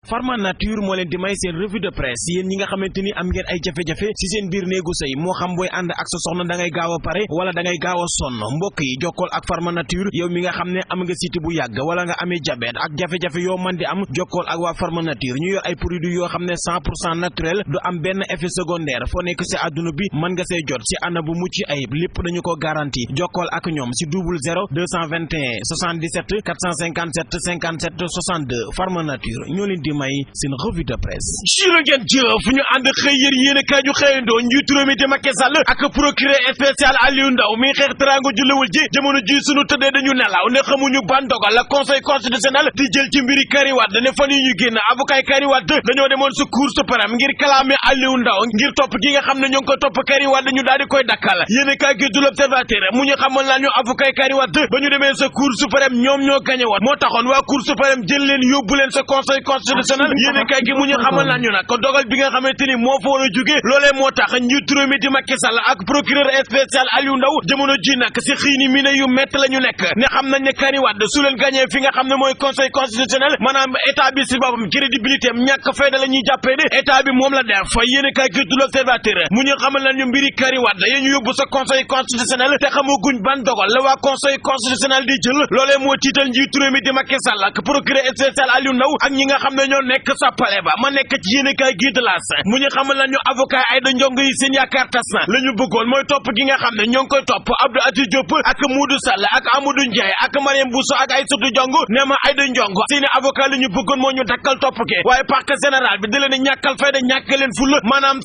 Pharma Nature moo leen di may seen revue de presse yéen ñi nga xamante ni am ngeen ay jafe-jafe ci seen biir néegu sëy moo xam booy ànd ak sa soxna da ngay gaaw a pare wala da ngay gaaw a sonn mbokk yi jokkool ak Pharma Nature yow mi nga xam ne am nga siti bu yàgg wala nga amee diabète ak jafe-jafe yoo mën di am jokkool ak waa Pharma Nature ñu yor ay produits yoo xam ne 100% naturel du am benn effet secondaire foo nekk ci àdduna bi mën nga see jot ci ana bu mucc ayib lépp dañu ko garanti jokkool ak ñoom ci 00 221 77 457 57 62 Pharma Nature ñoo leen di may seen revue de presse. jërë ngeen jëf ñu ànd xëy yéen kaay ñu xëyandoo njiitu réew mi di Macky Sall ak procureur spécial Aliou Ndao mi xeex teraanga julliwul ji jamono ji sunu tëddee dañu nelaw ne xamuñu ban dogal la conseil constitutionnel di jël ci mbiri Karim Wade ne fan yi ñu génn avocat Karim Wade dañoo demoon sa cour suprême ngir kalaame Aliou Ndao ngir topp gi nga xam ne ñoo ngi ko topp Karim Wade ñu daal di koy dakkal yéen kaay gi du l'Observateur mu ñu xamal naa ñu avocat Karim Wade ba ñu demee sa cour suprême ñoom ñoo gañe woon moo taxoon waa cour suprême jël leen yóbbu leen sa conseil constitutionnel yéen kaay gi mu ñu xamal naa ñu nag ko dogal bi nga xamante ni moo fa war a jóge loolee moo tax njiitu réew mi di Macky Sall ak procureur spécial Aliou Ndao jamono ji nag si xiini mi ne yu métti la ñu nekk ne xam nañ ne Karim Wade su leen gañee fi nga xam ne mooy conseil constitutionnel maanaam état bi si boppam crédibilité am ñàkk fayda la ñuy jàppee de état bi moom la def yéen kaay gi du l'Observateur mu ñu xamal nañu mbiri Karim Wade yéen ñu yóbbu sa conseil constitutionnel te xamaguñ ban dogal la waa conseil constitutionnel di jël loolee moo tiital njiitu réew mi di Macky Sall ak procureur spécial Aliou Ndao ak ñi nga xam ne ñoo nekk sa palais ba ma nekk ci yéen kaay gi de L'As mu ñu xamal nañu avocat Aïda Ndiongue yi seen yaakaar tas na la ñu bëggoon mooy topp gi nga xam ne ñoo ngi koy topp Abdou Aziz Diop ak Modou Sall ak Amadou Ndiaye ak Mariam Bousso ak Aïssatou Ndiongue nee ma Aïda Ndiongue seeni avocat la ñu bëggoon moo ñu dakkal topp ke waaye parquet général bi da leen ñàkkal fayda ñàkk leen ful maanaam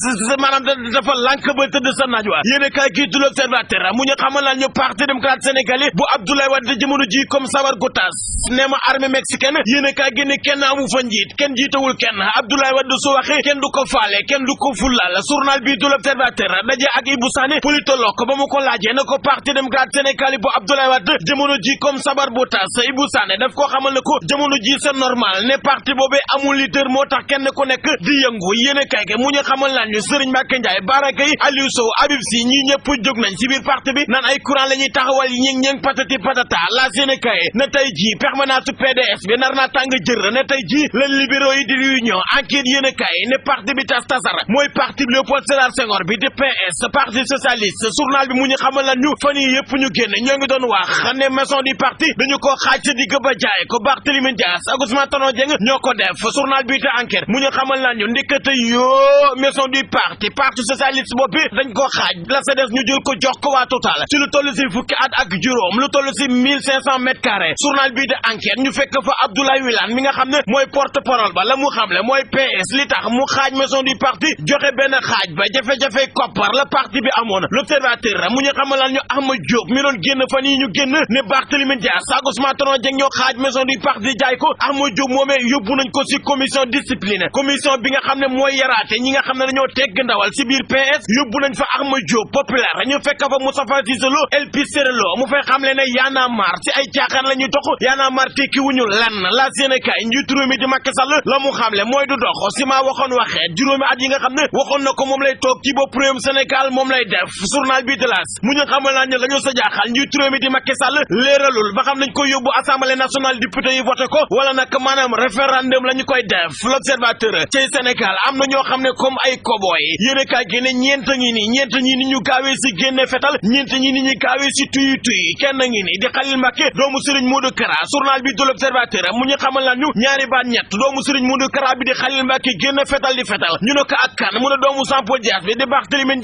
dafa lànk ba tëdd sa naaj wa yéen kaay gi du l'Observateur mu ñu xamal nañu parti démocrate sénégalais bu Abdoulaye Wade jamono ji comme sabar gu tas nee ma armée mexicaine yéen kaay gi ne kenn amu fa njiit kenn jiitawul kenn Abdoulaye Wade su waxee kenn du ko faale kenn du ko fulal journal bi du l'Observateur daje ak Ibou Sané politologue ba mu ko laajee na ko parti démocrate sénégalais bu Abdoulaye Wade jamono ji comme sabar bu tas Ibou Sané daf ko xamal ne ko jamono ji c'est normal ne parti boobee amul leader moo tax kenn ku nekk di yëngu yéen kaay gi mu ñu xamal lan ñu Serigne Mbacké Ndiaye Bara Gaye Aliou Sow Habib Sy ñi ñëpp jóg nañ ci biir parti bi naan ay courant la ñuy taxawal ñing patati patata la yéen kaay ne tey ji permanence PDS bi nar naa tàng jër ne tey ji la libéraux yi di réunion enquête yéen kaay ne parti bi tas tasar mooy parti bi Léopold Sédar Senghor bi di PS parti socialiste journal bi mu ñu xamal lan ñu fan yi yëpp ñu génn ñoo ngi doon wax ne maison du parti dañu ko xaaj sa digg ba jaay ko Barthélémy Dias ak Ousmane Tanor Dieng ñoo ko def journal bi te enquête mu ñu xamal lan ñu ndekete yoo maison du parti socialiste boppi dañ ko xaaj la CDS ñu jël ko jox ko waa Total ci lu toll si fukki at ak juróom lu toll si 1500 mètres carrés journal bi de enquête ñu fekk fa Abdoulaye Wilane mi nga xam ne mooy porte-parole ba la mu xamle mooy PS li tax mu xaaj maison du parti joxe benn xaaj ba jafe-jafe koppar la parti bi amoon l'Observateur mu ñu xamal lan ñu Ahmed Diop mi doon génn fan yi ñu génn ne Barthélémy Dias ak Ousmane Tanor Dieng ñoo xaaj maison du parti jaay ko Ahmed Diop moomee yóbbu nañ ko si commission discipline commission bi nga xam ne mooy yaraate ñi nga xam ne dañoo tegg ndawal si biir PS yóbbu nañ fa Ahmed Diop populaire ñu fekk fa Moustapha Cissé Lo El Picero mu fay xamle ne Y'en a marre ci ay caaxaan la ñuy dox Y'en a marre tekki wuñu lan la Sénégal njiitu réew mi di Macky Sall la mu xamle mooy du dox si maa waxoon waxee juróomi at yi nga xam ne waxoon na ko moom lay toog ci bopp réewum Sénégal moom lay def journal bi de L'As mu ñu xamal naa ñu la ñu sa jaaxal njiitu réew mi di Macky Sall leeralul ba xam nañ ko yóbbu assemblée nationale député yi voté ko wala nag maanaam référendum la ñu koy def l'Observateur ci Sénégal am na ñoo xam ne comme ay cowboy yéene kaay gi ne ñeent ñi ni ñu gaawee si génne fetal ñeent ñi ni ñu gaawee si tuy kenn ngi ni di Khalil Mbacké doomu Serigne Modou Kara journal bi de l'Observateur mu ñu xamal lan ñu ñaari baat ñett doomu Serigne Modou Kara bi di Khalil Mbacké génne fetal di fetal ñu ne ko ak kan mu ne doomu Jean-Paul Dias bi di Barthélémy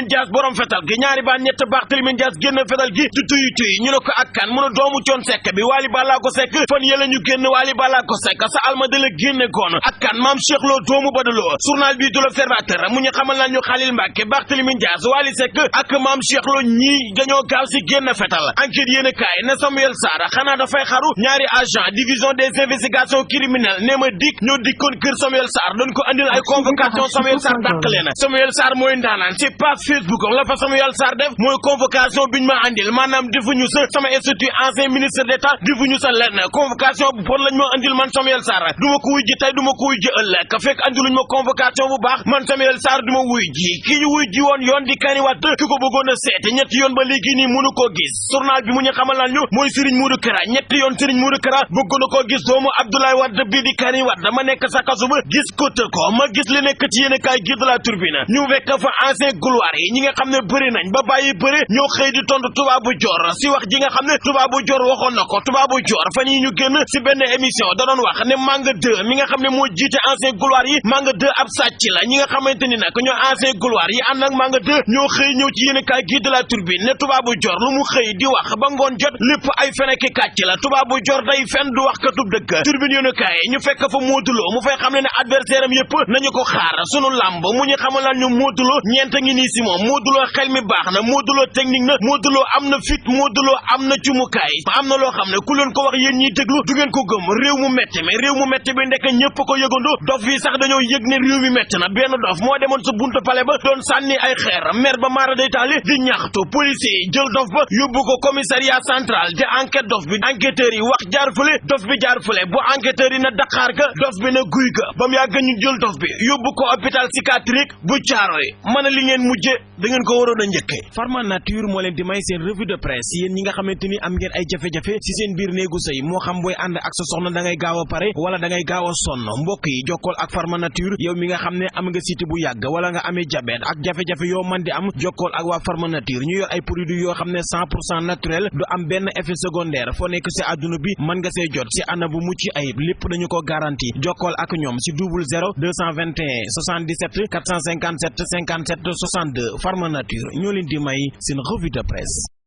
Dias borom fetal gi ñaari baat ñett Barthélémy Dias génne fetal gi di tuy ñu ne ko ak kan mu ne doomu Thione Seck bi Wally Ballago Seck fan yële ñu génn Wally Ballago Seck sa almadi la génne goon ak kan Mame Cheikh Lo doomu Badalo journal bi de l'Observateur mu ñu xamal lan ñu Khalil Mbacké Barthélémy Dias Wally Seck ak Mame Cheikh Lo ñii dañoo gaaw si génn fetal enquête yéen kaay ne Samuel Sarr xanaa dafay xaru ñaari agent division des investigations criminelles ne ma dik ñoo dikkoon kër Samuel Sarr doon ko andil ay convocation Samuel Sarr dàq leen Samuel Sarr mooy ndaanaan ci page Facebook la fa Samuel Sarr def mooy convocation biñ ma andil maanaam defuñu sa sama institut ancien ministre d'État defuñu sa lenn convocation bu bon lañ ma andil man Samuel Sarr du ma ko wuy ji tey du ma ko wuy ji ëllëg fekk andiluñ ma convocation bu baax man Samuel Sarr du ma wuy ji ki ñu wuy ji woon yoon di Karim Wade ki ko bëggoon a seete ñetti yoon ba léegi nii mënu koo gis journal bi mu ñu xamal lan ñu mooy Serigne Modou Kara ñetti yoon Serigne Modou Kara bëggoon na koo gis doomu Abdoulaye Wade bi di Karim Wade dama nekk sa kasu ba gis ko të ko ma gis li nekk ci yéen kaay gi de la Tribune ñu fekk fa ancien gloire yi ñi nga xam ne bëri nañ ba bàyyi bëri ñoo xëy di tontu tubaabu joor si wax ji nga xam ne tubaabu joor waxoon na ko tubaabu joor fan yi ñu génn si benn émission da doon wax ne Manga 2 mi nga xam ne moo jiite ancien gloire yi Manga 2 ab sàcc la ñi nga xamante ni nag ñoo ancien gloire yi ànd ak Manga 2 ñoo xëy ñëw ci yéen kaay gi de la Tribune ne tubaabu joor lu mu xëy di wax ba ngoon jot lépp ay feneki kàcc la tubaabu joor day fen du wax katub dëgg Tribune yéen kaay ñu fekk fa Modou Lo mu fay xam ne adversaire am yëpp nañu ko xaar sunu lamb mu ñu xamal lan ñu Modou Lo ñeent ngi nii si moom Modou Lo xel mi baax na Modou Lo technique na Modou Lo am na fit Modou Lo am na cumukaay am na loo xam ne ku leen ko wax yéen ñiy déglu du ngeen ko gëm réew mu metti mais réew mu metti bi ndekk ñëpp ko yëgandoo dof yi sax dañoo yëg ne réew mi metti na benn dof moo demoon sa buntu pale ba doon sànni ay xeer mer ba maara day taali di ñaxtu policier yi jël dof ba yóbbu ko commissariat central te enquête dof bi enquêteurs yi wax jaar fële dof bi jaar fële bu enquêteurs yi na Dakar ga dof bi na guy ga ba mu yàgg ñu jël dof bi yóbbu ko hôpital psychiatrique bu Thiaroye mën a li ngeen mujje da ngeen ko waroon a njëkkee Pharma Nature moo leen di may seen revue de presse yéen ñi nga xamante ni am ngeen ay jafe-jafe ci seen biir néegu sëy moo xam booy ànd ak sa soxna da ngay gaaw a pare wala da ngay gaaw a sonn mbokk yi jokkool ak Pharma Nature yow mi nga xam ne am nga siti bu yàgg wala nga amee diabète ak jafe-jafe yoo mën di am jokkool ak waa Pharma Nature ñu yor ay produits yoo xam ne 100% naturel du am benn effet secondaire foo nekk ci àdduna bi mën nga see jot ci ana bu mucc ayib lépp dañu ko garanti jokkool ak ñoom ci 00 221 77 457 57 62 Pharma Nature ñoo leen di may seen revue de presse